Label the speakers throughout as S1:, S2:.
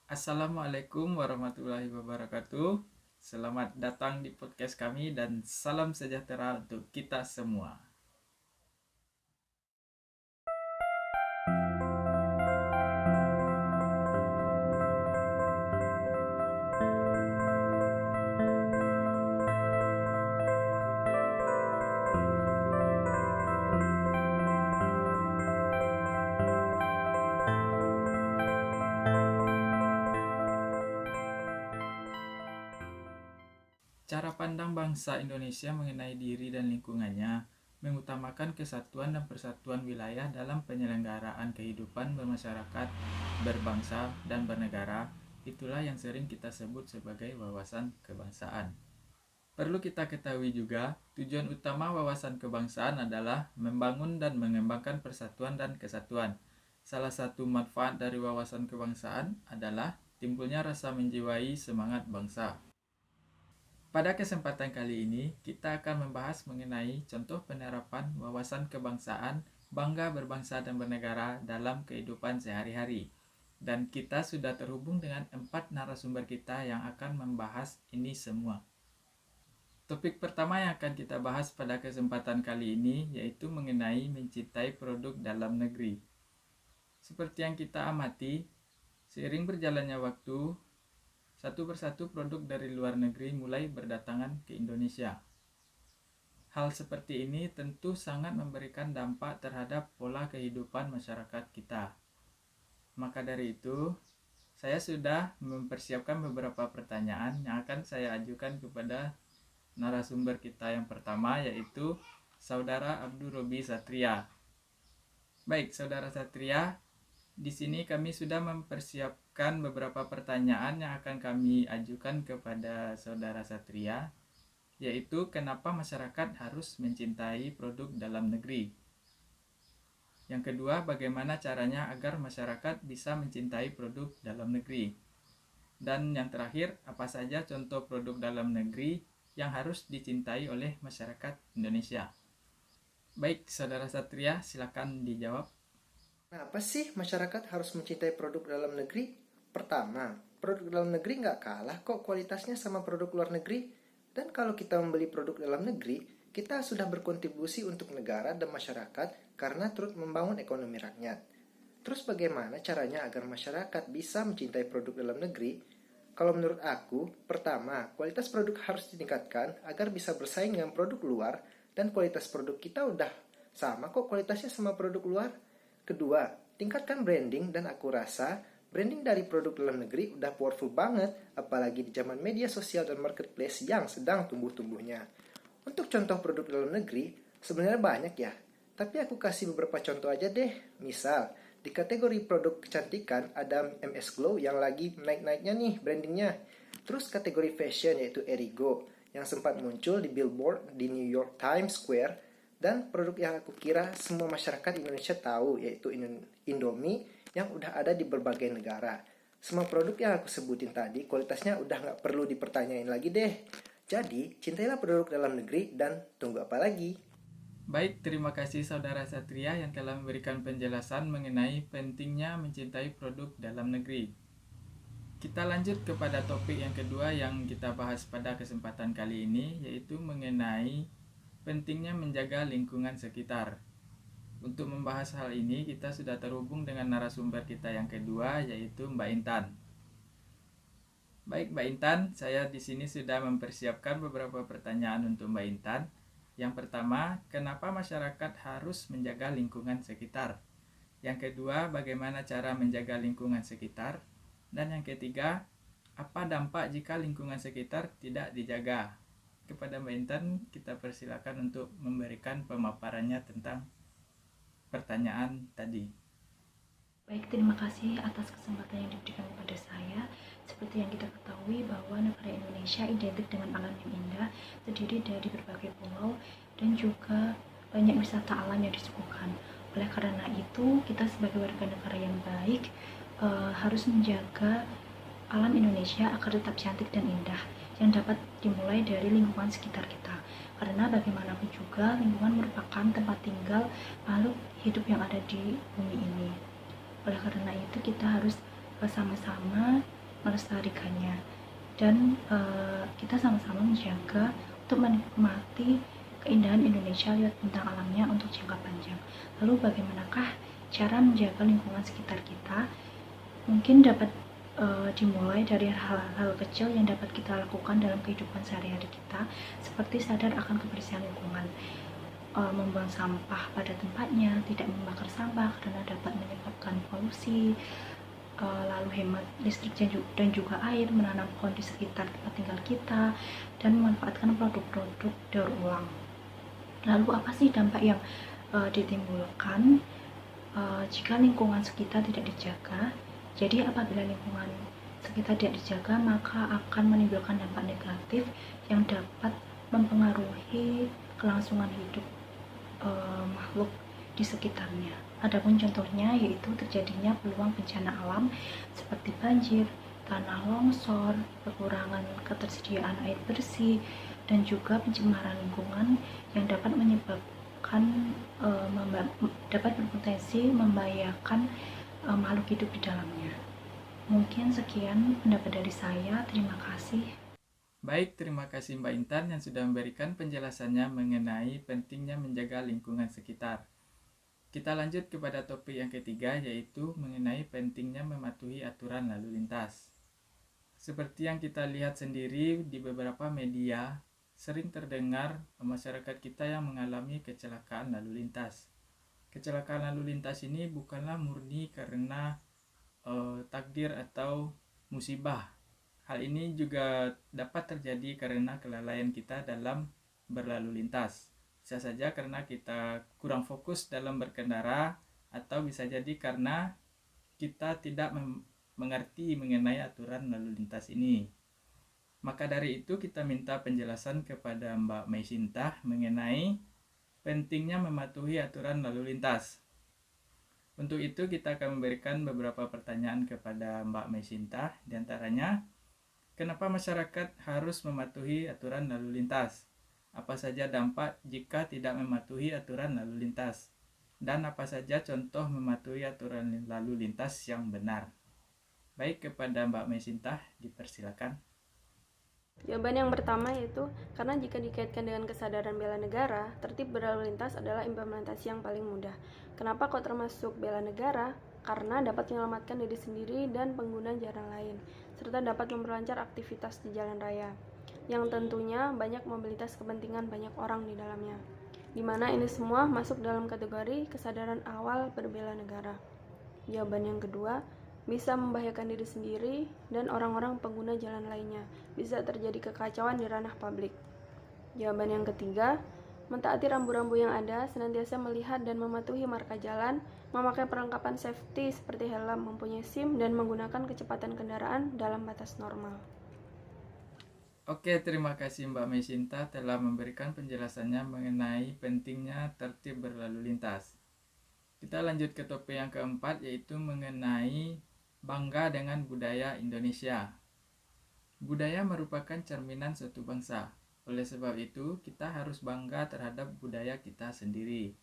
S1: Assalamualaikum warahmatullahi wabarakatuh. Selamat datang di podcast kami dan salam sejahtera untuk kita semua. Cara pandang bangsa Indonesia mengenai diri dan lingkungannya mengutamakan kesatuan dan persatuan wilayah dalam penyelenggaraan kehidupan bermasyarakat, berbangsa, dan bernegara. Itulah yang sering kita sebut sebagai wawasan kebangsaan. Perlu kita ketahui juga, tujuan utama wawasan kebangsaan adalah membangun dan mengembangkan persatuan dan kesatuan. Salah satu manfaat dari wawasan kebangsaan adalah timbulnya rasa menjiwai semangat bangsa. Pada kesempatan kali ini, kita akan membahas mengenai contoh penerapan wawasan kebangsaan, bangga berbangsa dan bernegara dalam kehidupan sehari-hari. Dan kita sudah terhubung dengan 4 narasumber kita yang akan membahas ini semua. Topik pertama yang akan kita bahas pada kesempatan kali ini yaitu mengenai mencintai produk dalam negeri. Seperti yang kita amati, seiring berjalannya waktu, satu persatu produk dari luar negeri mulai berdatangan ke Indonesia. Hal seperti ini tentu sangat memberikan dampak terhadap pola kehidupan masyarakat kita. Maka dari itu, saya sudah mempersiapkan beberapa pertanyaan yang akan saya ajukan kepada narasumber kita yang pertama, yaitu Saudara Abdul Robi Satria. Baik, Saudara Satria, di sini kami sudah mempersiapkan beberapa pertanyaan yang akan kami ajukan kepada Saudara Satria, yaitu kenapa masyarakat harus mencintai produk dalam negeri. Yang kedua, bagaimana caranya agar masyarakat bisa mencintai produk dalam negeri. Dan yang terakhir, apa saja contoh produk dalam negeri yang harus dicintai oleh masyarakat Indonesia. Baik, Saudara Satria, silakan dijawab.
S2: Kenapa sih masyarakat harus mencintai produk dalam negeri? Pertama, produk dalam negeri nggak kalah kok kualitasnya sama produk luar negeri. Dan kalau kita membeli produk dalam negeri, kita sudah berkontribusi untuk negara dan masyarakat karena turut membangun ekonomi rakyat. Terus bagaimana caranya agar masyarakat bisa mencintai produk dalam negeri? Kalau menurut aku, pertama, kualitas produk harus ditingkatkan agar bisa bersaing dengan produk luar, dan kualitas produk kita udah sama kok kualitasnya sama produk luar. Kedua, tingkatkan branding, dan aku rasa branding dari produk dalam negeri udah powerful banget, apalagi di zaman media sosial dan marketplace yang sedang tumbuh-tumbuhnya. Untuk contoh produk dalam negeri, sebenarnya banyak ya, tapi aku kasih beberapa contoh aja deh. Misal, di kategori produk kecantikan ada MS Glow yang lagi naik-naiknya nih brandingnya. Terus kategori fashion yaitu Erigo yang sempat muncul di billboard di New York Times Square. Dan produk yang aku kira semua masyarakat Indonesia tahu yaitu Indomie yang udah ada di berbagai negara. Semua produk yang aku sebutin tadi kualitasnya udah gak perlu dipertanyain lagi deh. Jadi, cintailah produk dalam negeri dan tunggu apa lagi?
S1: Baik, terima kasih Saudara Satria yang telah memberikan penjelasan mengenai pentingnya mencintai produk dalam negeri. Kita lanjut kepada topik yang kedua yang kita bahas pada kesempatan kali ini, yaitu mengenai pentingnya menjaga lingkungan sekitar. Untuk membahas hal ini, kita sudah terhubung dengan narasumber kita yang kedua, yaitu Mbak Intan. Baik, Mbak Intan, saya di sini sudah mempersiapkan beberapa pertanyaan untuk Mbak Intan. Yang pertama, kenapa masyarakat harus menjaga lingkungan sekitar? Yang kedua, bagaimana cara menjaga lingkungan sekitar? Dan yang ketiga, apa dampak jika lingkungan sekitar tidak dijaga? Kepada Mbak Intan, kita persilakan untuk memberikan pemaparannya tentang pertanyaan tadi.
S3: Baik, terima kasih atas kesempatan yang diberikan kepada saya. Seperti yang kita ketahui bahwa negara Indonesia identik dengan alam yang indah, terdiri dari berbagai pulau dan juga banyak wisata alam yang disuguhkan. Oleh karena itu, kita sebagai warga negara yang baik harus menjaga alam Indonesia agar tetap cantik dan indah, yang dapat dimulai dari lingkungan sekitar kita. Karena bagaimanapun juga lingkungan merupakan tempat tinggal makhluk hidup yang ada di bumi ini. Oleh karena itu kita harus sama-sama melestarikannya dan kita sama-sama menjaga untuk menikmati keindahan Indonesia lewat bentang alamnya untuk jangka panjang. Lalu bagaimanakah cara menjaga lingkungan sekitar kita? Mungkin dapat dimulai dari hal-hal kecil yang dapat kita lakukan dalam kehidupan sehari-hari kita, seperti sadar akan kebersihan lingkungan, membuang sampah pada tempatnya, tidak membakar sampah karena dapat menyebabkan polusi, lalu hemat listrik dan juga air, menanam pohon di sekitar tempat tinggal kita, dan memanfaatkan produk-produk daur ulang. Lalu apa sih dampak yang ditimbulkan jika lingkungan sekitar tidak dijaga? Jadi apabila lingkungan sekitar tidak dijaga, maka akan menimbulkan dampak negatif yang dapat mempengaruhi kelangsungan hidup makhluk di sekitarnya. Adapun contohnya yaitu terjadinya peluang bencana alam seperti banjir, tanah longsor, kekurangan ketersediaan air bersih, dan juga pencemaran lingkungan yang dapat menyebabkan dapat berpotensi membahayakan makhluk hidup di dalamnya. Mungkin sekian pendapat dari saya. Terima kasih.
S1: Baik, terima kasih Mbak Intan yang sudah memberikan penjelasannya mengenai pentingnya menjaga lingkungan sekitar. Kita lanjut kepada topik yang ketiga, yaitu mengenai pentingnya mematuhi aturan lalu lintas. Seperti yang kita lihat sendiri di beberapa media, sering terdengar masyarakat kita yang mengalami kecelakaan lalu lintas. Kecelakaan lalu lintas ini bukanlah murni karena takdir atau musibah. Hal ini juga dapat terjadi karena kelalaian kita dalam berlalu lintas. Bisa saja karena kita kurang fokus dalam berkendara, atau bisa jadi karena kita tidak mengerti mengenai aturan lalu lintas ini. Maka dari itu kita minta penjelasan kepada Mbak Meisinta mengenai pentingnya mematuhi aturan lalu lintas. Untuk itu kita akan memberikan beberapa pertanyaan kepada Mbak Meisinta, diantaranya, kenapa masyarakat harus mematuhi aturan lalu lintas? Apa saja dampak jika tidak mematuhi aturan lalu lintas? Dan apa saja contoh mematuhi aturan lalu lintas yang benar? Baik, kepada Mbak Meisinta, dipersilakan.
S4: Jawaban yang pertama yaitu karena jika dikaitkan dengan kesadaran bela negara, tertib berlalu lintas adalah implementasi yang paling mudah. Kenapa kok termasuk bela negara? Karena dapat menyelamatkan diri sendiri dan pengguna jalan lain, serta dapat memperlancar aktivitas di jalan raya, yang tentunya banyak mobilitas kepentingan banyak orang di dalamnya, di mana ini semua masuk dalam kategori kesadaran awal berbela negara. Jawaban yang kedua, bisa membahayakan diri sendiri dan orang-orang pengguna jalan lainnya, bisa terjadi kekacauan di ranah publik. Jawaban yang ketiga, mentaati rambu-rambu yang ada, senantiasa melihat dan mematuhi marka jalan, memakai perlengkapan safety seperti helm, mempunyai SIM, dan menggunakan kecepatan kendaraan dalam batas normal.
S1: Oke, terima kasih Mbak Meisinta telah memberikan penjelasannya mengenai pentingnya tertib berlalu lintas. Kita lanjut ke topik yang keempat, yaitu mengenai bangga dengan budaya Indonesia. Budaya merupakan cerminan suatu bangsa. Oleh sebab itu, kita harus bangga terhadap budaya kita sendiri.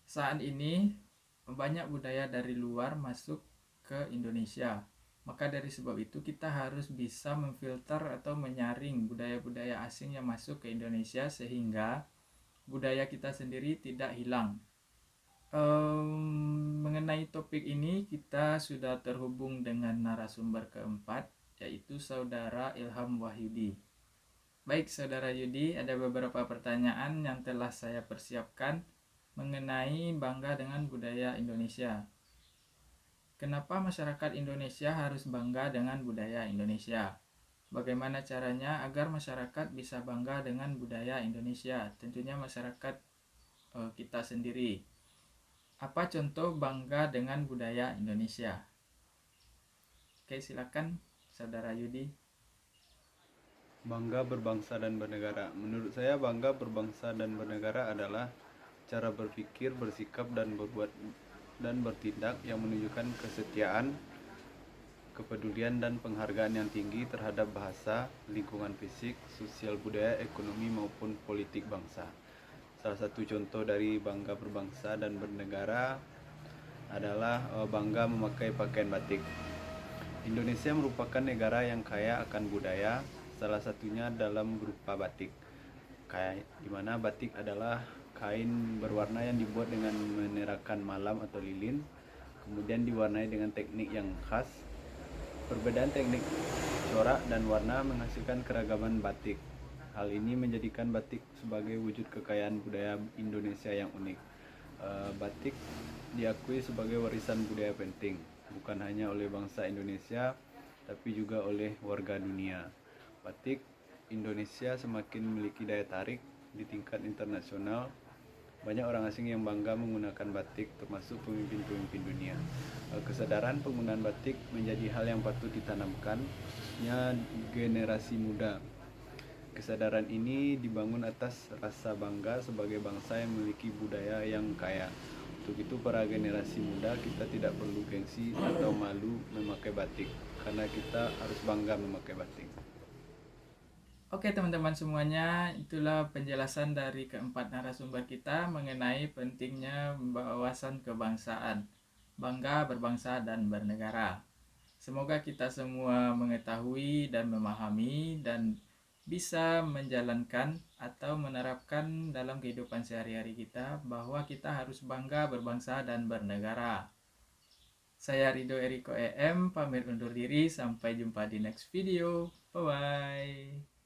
S1: Saat ini, banyak budaya dari luar masuk ke Indonesia. Maka dari sebab itu, kita harus bisa memfilter atau menyaring budaya-budaya asing yang masuk ke Indonesia sehingga budaya kita sendiri tidak hilang. Mengenai topik ini kita sudah terhubung dengan narasumber keempat, yaitu Saudara Ilham Wahyudi. Baik Saudara Yudi, ada beberapa pertanyaan yang telah saya persiapkan mengenai bangga dengan budaya Indonesia. Kenapa masyarakat Indonesia harus bangga dengan budaya Indonesia? Bagaimana caranya agar masyarakat bisa bangga dengan budaya Indonesia? Tentunya masyarakat kita sendiri. Apa contoh bangga dengan budaya Indonesia? Oke, silakan Saudara Yudi.
S5: Bangga berbangsa dan bernegara. Menurut saya bangga berbangsa dan bernegara adalah cara berpikir, bersikap, dan berbuat dan bertindak yang menunjukkan kesetiaan, kepedulian, dan penghargaan yang tinggi terhadap bahasa, lingkungan fisik, sosial budaya, ekonomi, maupun politik bangsa. Salah satu contoh dari bangga berbangsa dan bernegara adalah bangga memakai pakaian batik. Indonesia merupakan negara yang kaya akan budaya, salah satunya dalam berupa batik. Kayak dimana batik adalah kain berwarna yang dibuat dengan menerakan malam atau lilin, kemudian diwarnai dengan teknik yang khas. Perbedaan teknik corak dan warna menghasilkan keragaman batik. Hal ini menjadikan batik sebagai wujud kekayaan budaya Indonesia yang unik. Batik diakui sebagai warisan budaya penting, bukan hanya oleh bangsa Indonesia, tapi juga oleh warga dunia. Batik Indonesia semakin memiliki daya tarik di tingkat internasional. Banyak orang asing yang bangga menggunakan batik, termasuk pemimpin-pemimpin dunia. Kesadaran penggunaan batik menjadi hal yang patut ditanamkan, khususnya generasi muda. Kesadaran ini dibangun atas rasa bangga sebagai bangsa yang memiliki budaya yang kaya. Untuk itu para generasi muda kita tidak perlu gengsi atau malu memakai batik, karena kita harus bangga memakai batik.
S1: Oke teman-teman semuanya, itulah penjelasan dari keempat narasumber kita mengenai pentingnya wawasan kebangsaan, bangga berbangsa dan bernegara. Semoga kita semua mengetahui dan memahami dan bisa menjalankan atau menerapkan dalam kehidupan sehari-hari kita bahwa kita harus bangga berbangsa dan bernegara. Saya Rido Eriko EM, pamit undur diri, sampai jumpa di next video. Bye-bye.